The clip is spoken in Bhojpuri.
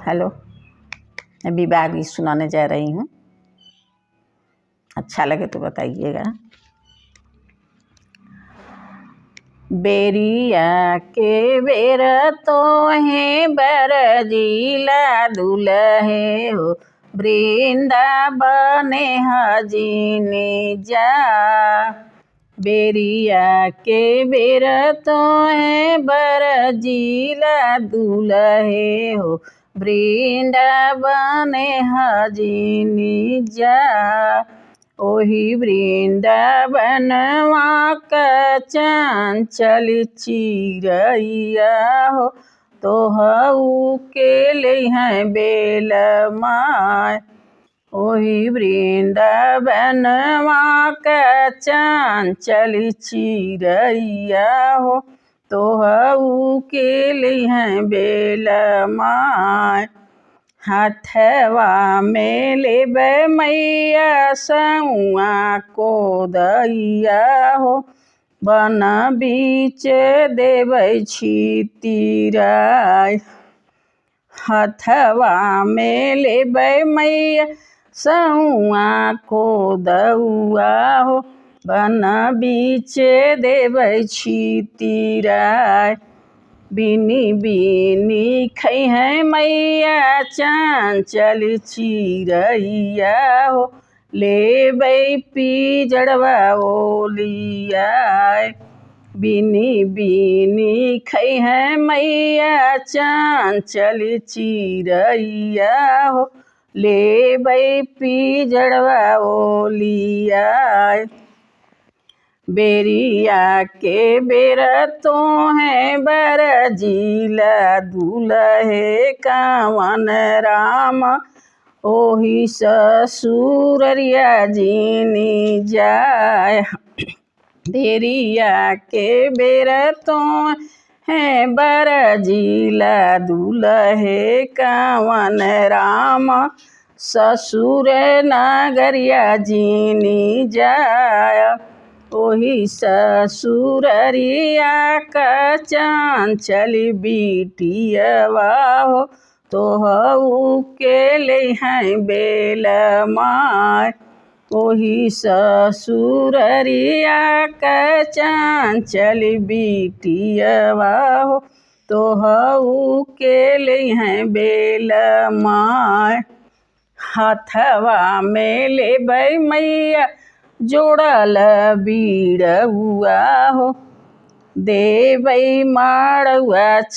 हेलो, मैं विवाह गीत सुनाने जा रही हूँ। अच्छा लगे तो बताइएगा। बेरिया के बेर तो है बरजीला दुल्हे हो, वृंदावन हजीने जा। बेरिया के बेर तो है बरजीला दुल्हे हो, वृंदावन हजीनी जा। ओही वृंदावनवा का चंचल चिरैया हो, तोहू के लिए बेल माय। ओही वृंदावनवा का चंचल चिरैया हो, तोहू के लिए बेल माय। हाथवा में लेबै मैया सौआ को दैया हो, बन बीच देबै छितिराय। हाथवा में लेबै मैया सौआ को दौआ हो, बन बीच देबै छितिराय। बिनी बिनी खैहे मैया चंचल चिरैया हो, लेबै पिजड़वा ओलियाय। बिनी बिनी खैहे मैया चंचल चिरैया हो, लेबै पिजड़वा ओलियाय। बेरिया के बेर तो है बरजीला दुल्हे कावन राम, ओही ससुररिया जीनी जाय। बेरिया के बेर तो है बरजीला दुल्हे कावन राम, ससुर नगरिया जीनी जाय। ओही ससुररिया का चंचल बिटियवा हो, तोहू के लिए बेल माय। ओही ससुररिया का चंचल बिटियवा हो, तोहू के लिए बेल माय। हाथवा में लेबै मैया जोड़ल बीड़ुआ हो, देबै माड़ुआ